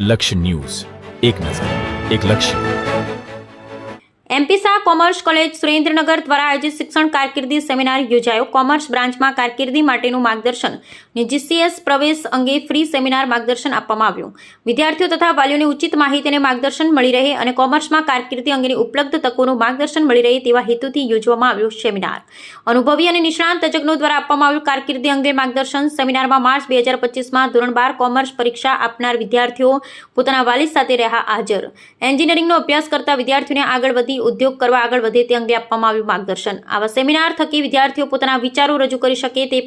લક્ષ્ય ન્યૂઝ, એક નજર, એક લક્ષ્ય। MP Shah commerce college Surendranagar દ્વારા આયોજિત શિક્ષણ કારકિર્દી સેમિનાર યોજાયો। કોમર્સ બ્રાન્ચમાં કારકિર્દી માટેનું માર્ગદર્શન અને જીસીએસ પ્રવેશ અંગે ફ્રી સેમિનાર માર્ગદર્શન આપવામાં આવ્યું। વિદ્યાર્થીઓ તથા વાલીઓને ઉચિત માહિતી અને માર્ગદર્શન મળી રહે અને કોમર્સમાં કારકિર્દી અંગેની ઉપલબ્ધ તકોનું માર્ગદર્શન મળી રહે તેવા હેતુથી યોજવામાં આવ્યું સેમિનાર। અનુભવી અને નિષ્ણાત તજજ્ઞો દ્વારા આપવામાં આવ્યું કારકિર્દી અંગે માર્ગદર્શન। સેમિનારમાં માર્ચ 2025માં ધોરણ 12 કોમર્સ પરીક્ષા આપનાર વિદ્યાર્થીઓ પોતાના વાલી સાથે રહ્યા હાજર। એન્જિનિયરિંગનો અભ્યાસ કરતા વિદ્યાર્થીઓને આગળ વધી ઉદ્યોગ કરવા આગળ વધે તે અંગે આપવામાં આવ્યું માર્ગદર્શન। આવા સેમિનાર થકી વિદ્યાર્થીઓ પોતાના વિચારો રજૂ કરી શકે, તે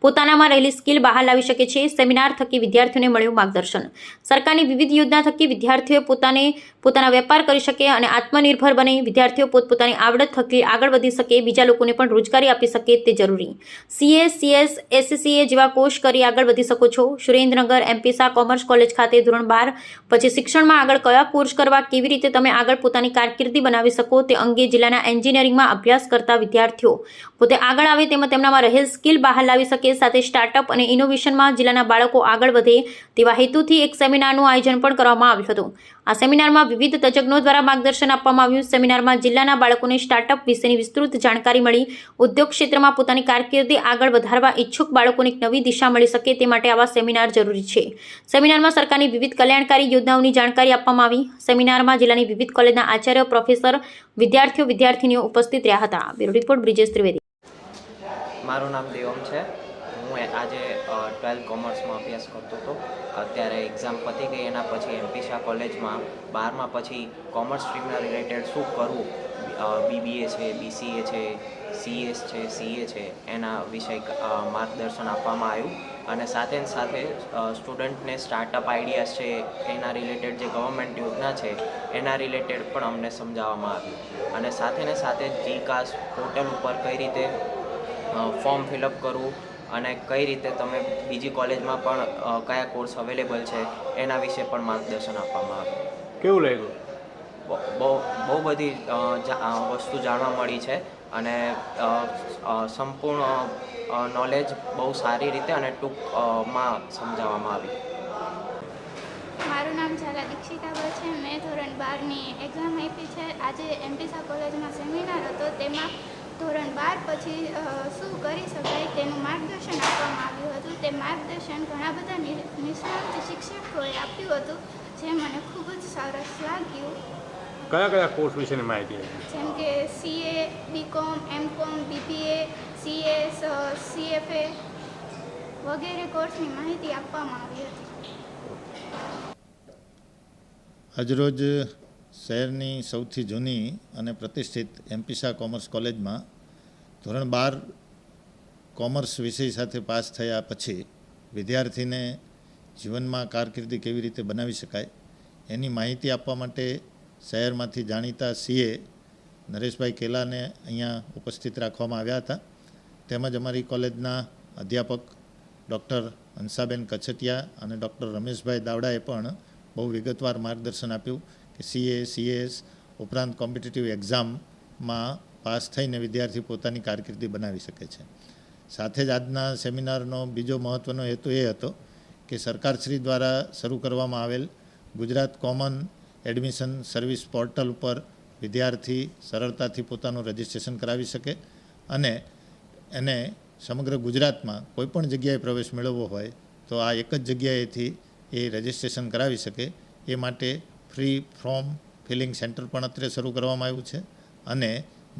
પોતાનામાં રહેલી સ્કિલ બહાર લાવી શકે છે। સેમિનાર થકી વિદ્યાર્થીઓને મળ્યું માર્ગદર્શન। સરકારની વિવિધ યોજના થકી વિદ્યાર્થીઓ પોતાના વેપાર કરી શકે અને આત્મનિર્ભર બને। વિદ્યાર્થીઓ પોતપોતાની આવડત થકી આગળ વધી શકે, બીજા લોકોને પણ રોજગારી આપી શકે તે જરૂરી। સીએ, સીએસ, એસસીએ જેવા કોર્સ કરી આગળ વધી શકો છો। Surendranagar MP Shah commerce college ખાતે ધોરણ 12 પછી શિક્ષણમાં આગળ કયા કોર્સ કરવા, કેવી રીતે તમે આગળ પોતાની કારકિર્દી બનાવી શકો તે અંગે જિલ્લાના એન્જિનિયરિંગમાં અભ્યાસ કરતા વિદ્યાર્થીઓ પોતે આગળ આવે તેમજ તેમનામાં રહેલ સ્કિલ બહાર લાવી શકે, સાથે સ્ટાર્ટઅપ અને ઇનોવેશનમાં જિલ્લાના બાળકો આગળ વધે તેવા હેતુથી એક સેમિનારનું આયોજન પણ કરવામાં આવ્યું હતું। આ સેમિનારમાં વિવિધ તજજ્ઞો દ્વારા માર્ગદર્શન આપવામાં આવ્યું। સેમિનારમાં જિલ્લાના બાળકોને સ્ટાર્ટઅપ વિશેની વિસ્તૃત જાણકારી મળી। ઉદ્યોગ ક્ષેત્રમાં પોતાની કારકિર્દી આગળ વધારવા ઈચ્છુક બાળકોને એક નવી દિશા મળી શકે તે માટે આવા સેમિનાર જરૂરી છે। સેમિનારમાં સરકારની વિવિધ કલ્યાણકારી યોજનાઓની જાણકારી આપવામાં આવી। સેમિનારમાં જિલ્લાની વિવિધ કોલેજના આચાર્ય, પ્રોફેસર, વિદ્યાર્થીઓ, વિદ્યાર્થીનીઓ ઉપસ્થિત રહ્યા હતા। Bureau report Brijesh Trivedi. મારું નામ દેવમ છે। હું આજે 12 કોમર્સમાં અભ્યાસ કરતો હતો। અત્યારે એક્ઝામ પતી ગઈ, એના પછી એમપી શાહ કોલેજમાં 12મા પછી કોમર્સ સ્ટ્રીમના રિલેટેડ શું કરવું, બીબીએ છે, બીસીએ છે, સીએસ છે, સીએ છે, એના વિષય માર્ગદર્શન આપવામાં આવ્યું। અને સાથે સ્ટુડન્ટને સ્ટાર્ટઅપ આઈડિયાઝ છે એના રિલેટેડ જે ગવર્મેન્ટ યોજના છે એના રિલેટેડ પણ અમને સમજાવવામાં આવ્યું। અને સાથે જીકાસ પોર્ટલ ઉપર કઈ રીતે ફોર્મ ફિલઅપ કરવું અને કઈ રીતે તમે બીજી કોલેજમાં પણ કયા કોર્સ અવેલેબલ છે એના વિશે પણ માર્ગદર્શન આપવામાં આવ્યું। કેવું લાગ્યું? બહુ બધી વસ્તુ જાણવા મળી છે અને સંપૂર્ણ નોલેજ બહુ સારી રીતે અને ટૂંકમાં સમજાવવામાં આવી। મારું નામ ઝાલા દીક્ષિતા છે। મેં ધોરણ 12ની એક્ઝામ આપી છે। આજે એમપી શાહ કોલેજમાં સેમિનાર હતો, તેમાં ધોરણ 12 પછી શું કરી શકાય તેનું માર્ગદર્શન આપવામાં આવ્યું હતું। તે માર્ગદર્શન ઘણા બધા નિષ્ણાત શિક્ષકોએ આપ્યું હતું, જે મને ખૂબ જ સરસ લાગ્યું। કયા કોર્સ વિશેની માહિતી આપી? જેમ કે CA, BCom, MCom, BBA, CS, CFA વગેરે કોર્સની માહિતી આપવામાં આવી હતી। આજરોજ શહેરની સૌથી જૂની અને પ્રતિષ્ઠિત એમપી શાહ કોમર્સ કોલેજમાં ધોરણ 12 કોમર્સ વિષય સાથે પાસ થયા પછી વિદ્યાર્થીને જીવનમાં કારકિર્દી કેવી રીતે બનાવી શકાય એની માહિતી આપવા માટે શહેરમાંથી જાણીતા સીએ નરેશભાઈ કેલાને અહીંયા ઉપસ્થિત રાખવામાં આવ્યા હતા। તેમજ અમારી કોલેજના અધ્યાપક ડૉક્ટર હંસાબેન કચટિયા અને ડૉક્ટર રમેશભાઈ દાવડાએ પણ બહુ વિગતવાર માર્ગદર્શન આપ્યું કે સીએ, સીએસ ઉપરાંત કોમ્પિટિટિવ એક્ઝામમાં પાસ થઈને વિદ્યાર્થી પોતાની કારકિર્દી બનાવી શકે છે। સાથે જ આજના સેમિનારનો બીજો મહત્ત્વનો હેતુ એ હતો કે સરકારશ્રી દ્વારા શરૂ કરવામાં આવેલ Gujarat common admission service portal ઉપર વિદ્યાર્થી સરળતાથી પોતાનું રજિસ્ટ્રેશન કરાવી શકે અને એને સમગ્ર ગુજરાતમાં કોઈપણ જગ્યાએ પ્રવેશ મેળવવો હોય તો આ એક જ જગ્યાએથી એ રજિસ્ટ્રેશન કરાવી શકે એ માટે ફ્રી ફોર્મ ફિલિંગ સેન્ટર પણ અત્રે શરૂ કરવામાં આવ્યું છે। અને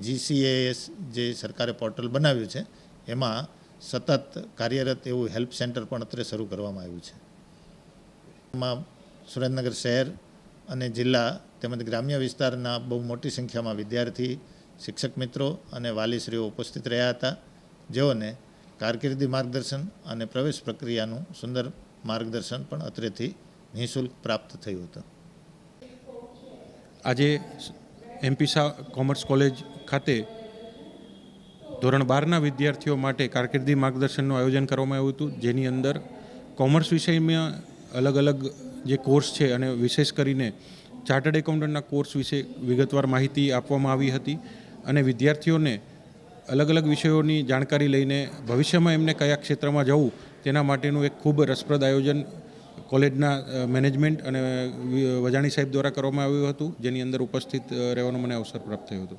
જીસીએસ જે સરકારે પોર્ટલ બનાવ્યું છે એમાં સતત કાર્યરત એવું હેલ્પ સેન્ટર પણ અત્રે શરૂ કરવામાં આવ્યું છે। એમાં સુરેન્દ્રનગર શહેર અને જિલ્લા તેમજ ગ્રામ્ય વિસ્તારના બહુ મોટી સંખ્યામાં વિદ્યાર્થી, શિક્ષક મિત્રો અને વાલીશ્રીઓ ઉપસ્થિત રહ્યા હતા, જેઓને કારકિર્દી માર્ગદર્શન અને પ્રવેશ પ્રક્રિયાનું સુંદર માર્ગદર્શન પણ અત્રેથી નિઃશુલ્ક પ્રાપ્ત થયું હતું। આજે એમપી શાહ કોમર્સ કોલેજ ખાતે ધોરણ 12ના વિદ્યાર્થીઓ માટે કારકિર્દી માર્ગદર્શનનું આયોજન કરવામાં આવ્યું હતું, જેની અંદર કોમર્સ વિષયમાં અલગ અલગ જે કોર્સ છે અને વિશેષ કરીને ચાર્ટર્ડ એકાઉન્ટન્ટના કોર્સ વિશે વિગતવાર માહિતી આપવામાં આવી હતી અને વિદ્યાર્થીઓને અલગ અલગ વિષયોની જાણકારી લઈને ભવિષ્યમાં એમને કયા ક્ષેત્રમાં જવું તેના માટેનું એક ખૂબ રસપ્રદ આયોજન કોલેજના મેનેજમેન્ટ અને વજાણી સાહેબ દ્વારા કરવામાં આવ્યું હતું, જેની અંદર ઉપસ્થિત રહેવાનો મને અવસર પ્રાપ્ત થયો હતો.